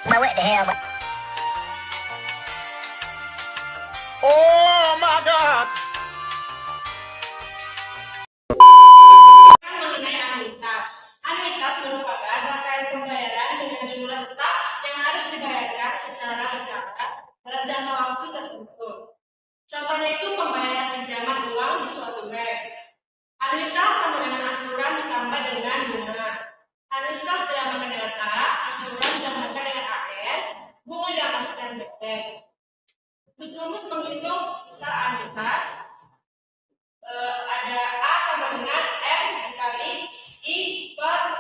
Now what the hell? Oh my God. Mengenai anuitas. Anuitas merupakan rangkaian pembayaran dengan jumlah tetap yang harus dibayarkan secara berkala dalam jangka waktu tertentu. Contohnya itu pembayaran pinjaman uang di suatu bank. Anuitas sama dengan angsuran ditambah dengan bunga. Anuitas dinamakan delta, angsuran dinamakan dengan AR, bunga dinamakan dengan BT. Untuk rumus menghitung besar anuitas, ada A sama dengan M dikali I per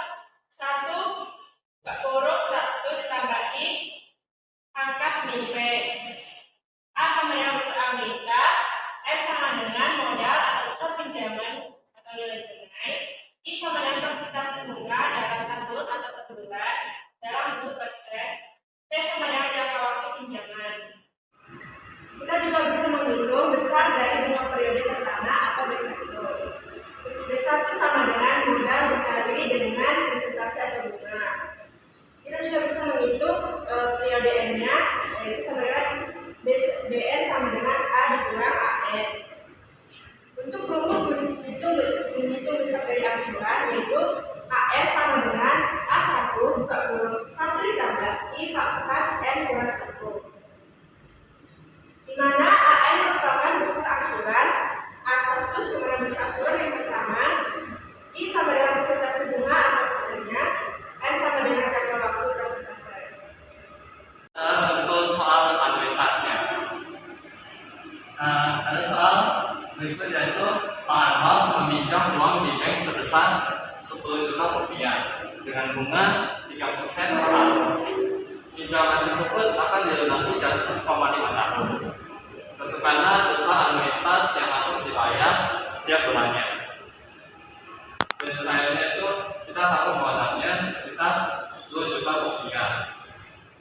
1 ditambah I pangkat min P. A sama dengan besar anuitas, M sama dengan modal atau besar pinjaman atau nilai tunai, I sama dengan kuantitas bunga dalam tahun atau per bulan dalam bentuk persen, P sama dengan jangka waktu pinjaman. Kita juga bisa menghitung besar dari bunga periode pertama atau B1. B1 sama dengan modal dikali dengan presentasi atau bunga. Kita juga bisa menghitung periode N-nya, yaitu sama dengan BN sama dengan A dikurang AN. Untuk rumus menghitung besar dari angsuran, yaitu AN sama dengan A1 buka kurung 1 ditambah I pangkat N kurang 1. Di mana AN merupakan besar angsuran, A1 sama dengan besar angsuran yang pertama, I sama dengan persentase bunga atau persennya, N sama dengan jangka waktu persentase. Contoh soal anuitasnya. Ada soal berikut yaitu Pak Anwar meminjam uang di bank sebesar 10 juta rupiah dengan bunga 3% per tahun. Pinjaman tersebut akan dilunasi dalam 1,5 tahun. Tentukanlah besar anuitas yang harus dibayar setiap bulannya. Penyelesaiannya itu kita tahu modalnya sekitar 10 juta rupiah.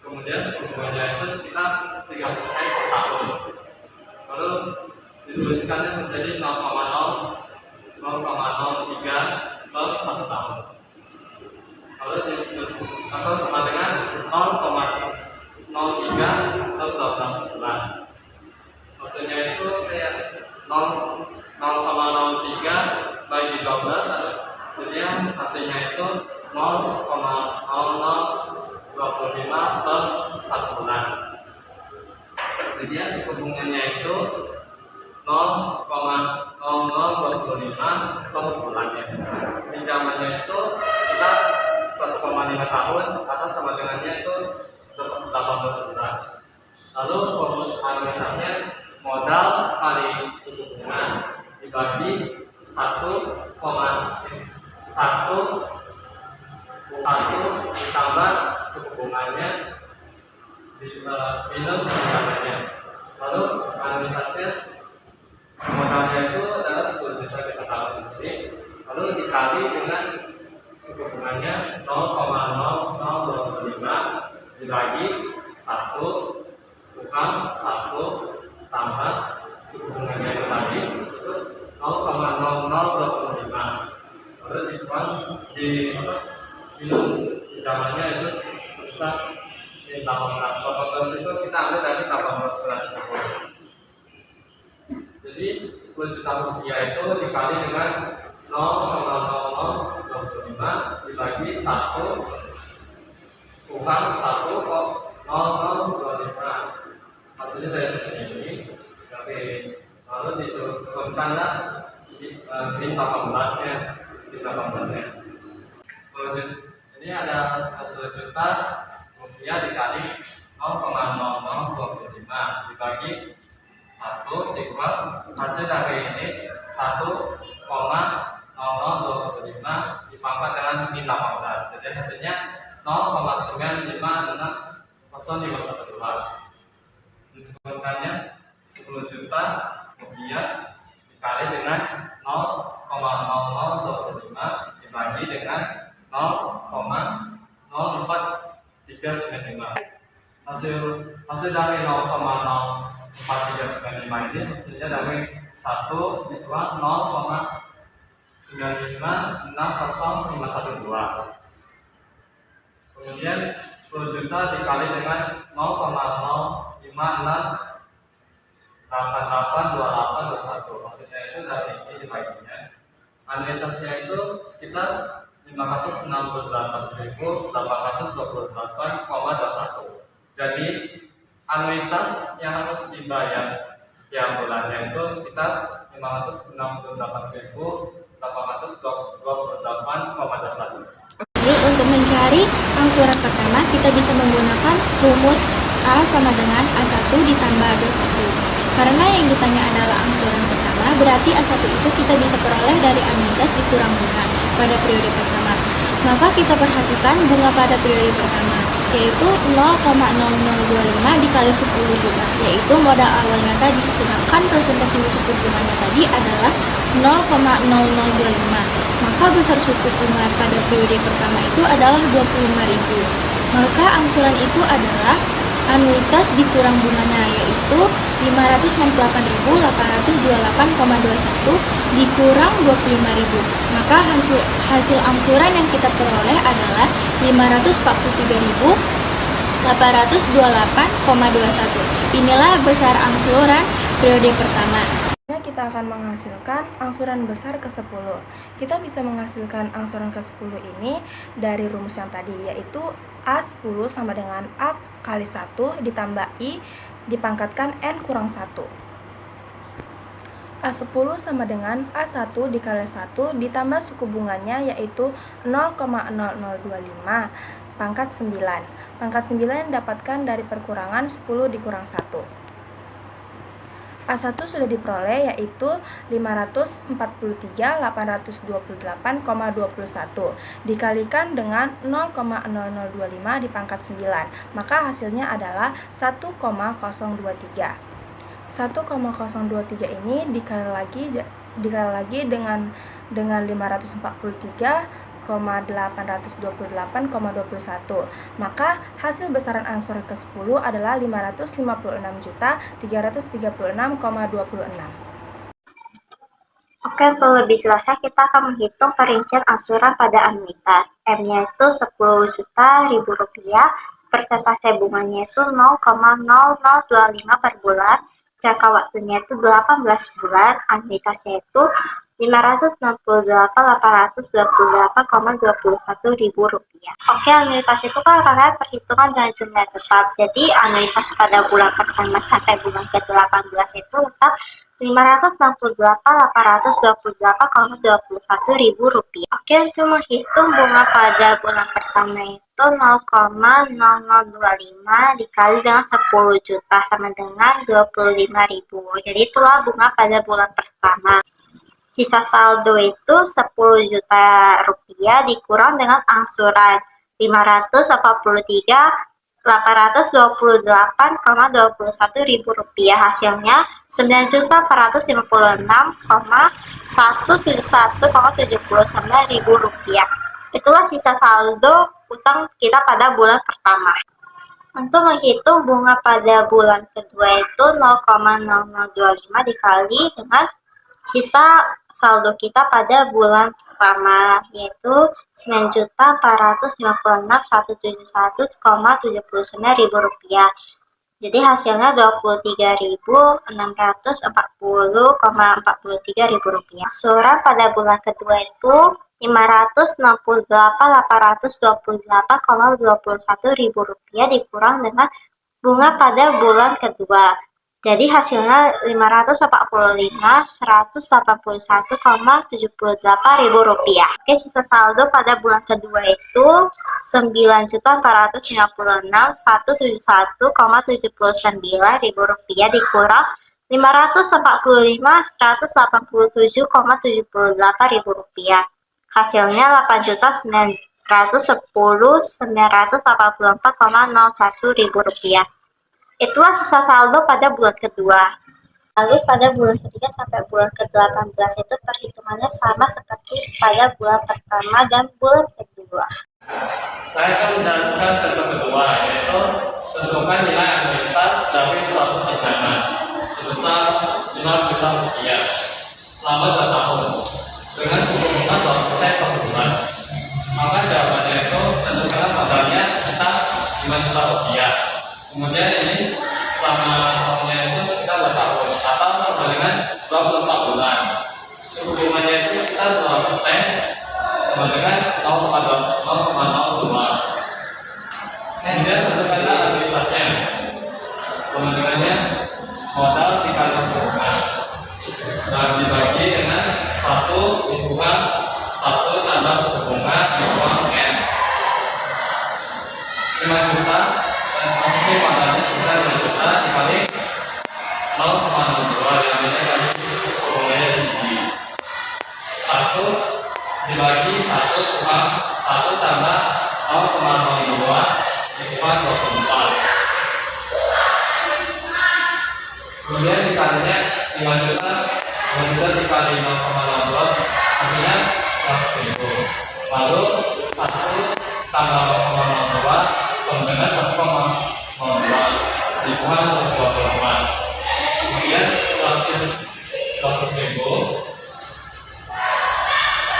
Kemudian suku bunganya itu sekitar 3% per tahun. Lalu dituliskannya menjadi 0,03 per 1 tahun. Lalu atau sama dengan 0,03 per 12 bulan. Maksudnya itu kayak 0,03 bagi 12, kemudian hasilnya itu 0,0025 per 1 bulan. Kemudian suku bunganya itu 0,0025 per bulannya. Pinjamannya itu sekitar 1,5 tahun atau sama dengannya itu 18 bulan. Lalu rumus anuitasnya modal kali suku bunga dibagi 1,1 ditambah suku bunganya minus pinjamannya. Lalu anuitasnya modalnya itu adalah 10 juta kita taruh di sini. Lalu dikali dengan suku bunganya 0,0025 dibagi 1 tambah suku bunganya itu tadi disebut 0,0025. Lalu dikuang di minus pinjamannya itu sebesar 18 itu kita ambil dari 18 bulan tersebut. Jadi 10 juta rupiah itu dikali dengan 0,0025 dibagi 1 kurang 1,0025. Hasilnya dari sisi ini. Tapi lalu diturunkanlah di 18-nya. Ini ada 1 juta rupiah dikali 0,0025 dibagi 1 dikuang hasil dari ini 1,0025 dipangkat dengan min 18. Jadi hasilnya 0,9560512. Diturunkannya 10 juta rupiah dikali dengan 0,0025 dibagi dengan 0,04395. Hasil dari 0,04395 ini hasilnya dari 1 dikuang 0,9560512. Kemudian 10 10 juta dikali dengan 0,056882821. Maksudnya itu dari ini dibaginya. Anuitasnya itu sekitar 568.828,21. Jadi anuitas yang harus dibayar setiap bulannya itu sekitar 568.828,21. Jadi untuk mencari angsuran pertama kita bisa menggunakan rumus A sama dengan A1 ditambah B1. Karena yang ditanya adalah angsuran pertama, berarti A1 itu kita bisa peroleh dari anuitas dikurang bunga pada periode pertama. Maka kita perhatikan bunga pada periode pertama, yaitu 0,0025 dikali 10 juta, yaitu modal awalnya tadi, sedangkan presentasi suku bunganya tadi adalah 0,0025. Maka besar suku bunga pada periode pertama itu adalah 25.000. Maka angsuran itu adalah anuitas dikurang bunganya, yaitu 568.828,21 dikurang 25.000. Maka hasil angsuran yang kita peroleh adalah 543.828,21. Inilah besar angsuran periode pertama. Kita akan menghasilkan angsuran besar ke-10. Kita bisa menghasilkan angsuran ke-10 ini dari rumus yang tadi, yaitu A10 sama dengan A kali 1 ditambah I dipangkatkan N kurang 1. A10 sama dengan A1 dikali 1 ditambah suku bunganya, yaitu 0,0025 pangkat 9. Pangkat 9 didapatkan dari perkurangan 10 dikurang 1. A1 sudah diperoleh, yaitu 543.828,21 dikalikan dengan 0,0025 dipangkat 9, maka hasilnya adalah 1,023. 1,023 ini dikali lagi dengan 543,828,21, maka hasil besaran angsuran ke-10 adalah 556.336,26. Oke, untuk lebih jelasnya kita akan menghitung perincian angsuran pada anuitas. M-nya itu 10 juta rupiah, persentase bunganya itu 0,0025 per bulan, jangka waktunya itu 18 bulan, anuitasnya itu 568.828,21 ribu rupiah. Oke, anuitas itu kan karena perhitungan dengan jumlah tetap. Jadi anuitas pada bulan pertama sampai bulan ke-18 itu tetap 568.828,21 ribu rupiah. Oke, untuk menghitung bunga pada bulan pertama itu 0,0025 dikali dengan 10 juta sama dengan 25.000. Jadi itulah bunga pada bulan pertama. Sisa saldo itu 10 juta rupiah dikurang dengan angsuran 543.828,21 ribu rupiah. Hasilnya 9.456,171,79 ribu rupiah. Itulah sisa saldo utang kita pada bulan pertama. Untuk menghitung bunga pada bulan kedua itu 0,0025 dikali dengan sisa saldo kita pada bulan pertama, yaitu 9.456.171,79 ribu rupiah. Jadi hasilnya 23.640,43 ribu rupiah. Angsuran pada bulan kedua itu 568.828,21 ribu rupiah dikurang dengan bunga pada bulan kedua. Jadi hasilnya 545.181,78 ribu rupiah. Oke, sisa saldo pada bulan kedua itu 9.456.171,79 ribu rupiah dikurang 545.187,78 ribu rupiah. Hasilnya 8.910.984,01 ribu rupiah. Itulah sisa saldo pada bulan kedua. Lalu pada bulan ketiga sampai bulan ke-18 itu perhitungannya sama seperti pada bulan pertama dan bulan kedua. Saya akan menjelaskan contoh kedua, yaitu tentukan nilai anuitas dari suatu pinjaman sebesar 5 juta rupiah selama 2 tahun dengan suku bunga 2% per bulan. Maka jawabannya itu tentukan modalnya sekitar 5 juta rupiah. Kemudian ini selama tahunnya itu sekitar 2 tahun atau sama dengan 24 bulan. Suku bunganya itu sekitar 2% sama dengan 0,02. Kemudian tentukanlah ekuitasnya. Kemudiannya modal dikali suku bunga. Nah, dibagi dengan 1 dibuang 1 tambah suku bunga dibuang N. 5 juta, maksudnya modalnya sekitar 5 juta dikali 0,02 yang ini kali suku bunganya di sini. 1 dibagi 1 kurang 1 tambah 0,02 dibuang 24. Kemudian dikalinya 5 juta dikali 0,12 hasilnya 100.000. Lalu 1 tambah 0,02 sama dengan 1,02 dibuang 24. Kemudian 100.000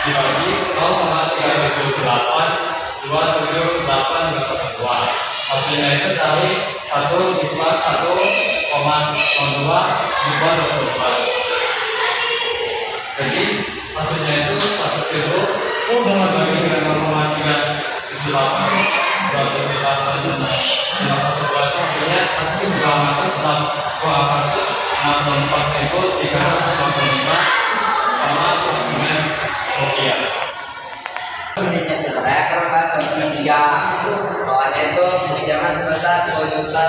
dibagi 0,378 hasilnya itu dari 1 dibuat 1,02 dibuat 24. Jadi hasilnya itu 100.000 dibagi dengan 0,378 dan 512 itu hasilnya 264.355,9 rupiah. Saya akan membahas contoh ketiga. Soalnya itu pinjaman sebesar 10 juta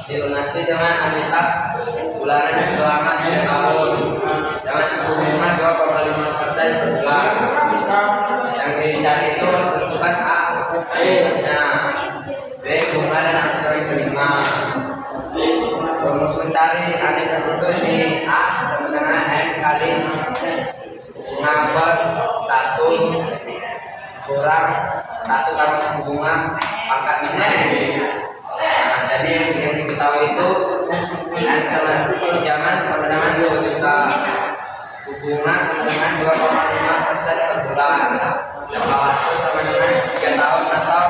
dilunasi dengan anuitas bulanan selama 3 tahun dengan suku bunga 2,5% per bulan. Yang dicari itu tentukan A anuitasnya, B bunga dan aksara yang kelima. Rumus mencari anuitas itu di A sama dengan M kali bunga per 1 kurang 1 tambah suku bunga pangkat minus. Nah, jadi yang diketahui itu sama pinjaman sama dengan 10 juta, suku bunga sama dengan 2,5% per bulan, jangka waktu sama dengan 3 tahun atau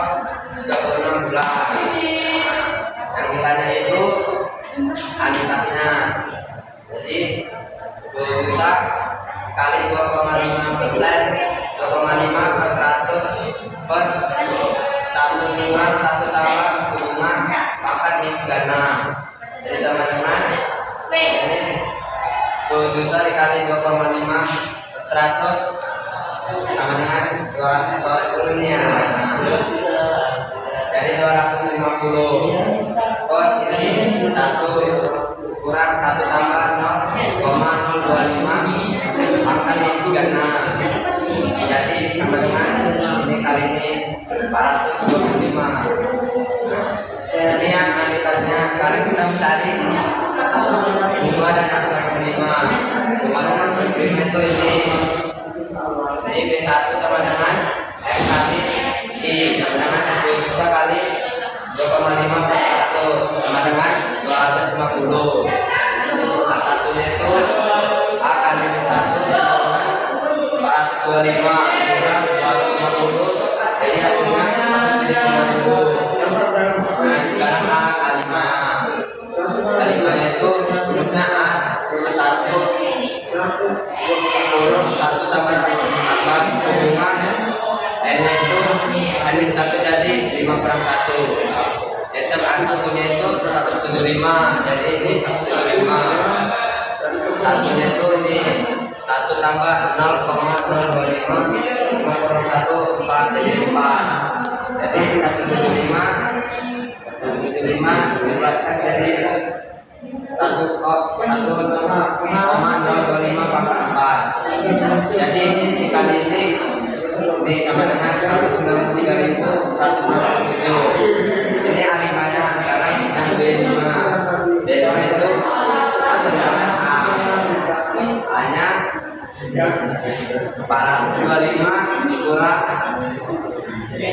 36 bulan. Yang ditanya itu anuitasnya, jadi 10 juta kali 2,5%, 2,5 per 100 per 1 kurang 1 tambah suku bunga pangkat min 36. Jadi sama dengan ini 10 juta dikali 2,5 per 100 sama dengan 200 nih ya. Jadi 250 per ini 1 kurang 1 tambah 0,025 pangkat min 36. Jadi sama dengan ini kali ini 425. Ini yang anuitasnya. Sekarang kita mencari bunga dan aksara kelima. Bunga dan aksara kelima itu ini B1 sama dengan M kali I sama dengan 10 juta kali 2,5 per 100 sama dengan 250. A1-nya itu A kali B1 425 kurang 250, jadi hasilnya 150.000. Nah, sekarang A A5. A5 itu rumusnya A plus 1 kurang 1 tambah suku bunga N itu N-1 jadi 5 kurang 1. Jadi sama A1 nya itu 175, jadi ini 175. Satunya itu ini 1 tambah 0,025 5 kurang 1 4 jadi 4. Jadi 175 dibulatkan jadi 1,025 pangkat 4. Jadi ini dikali ini sama dengan 193.197. Ini A5 nya. Sekarang yang B5. B5 itu sebenarnya hanya 425 dikurang 1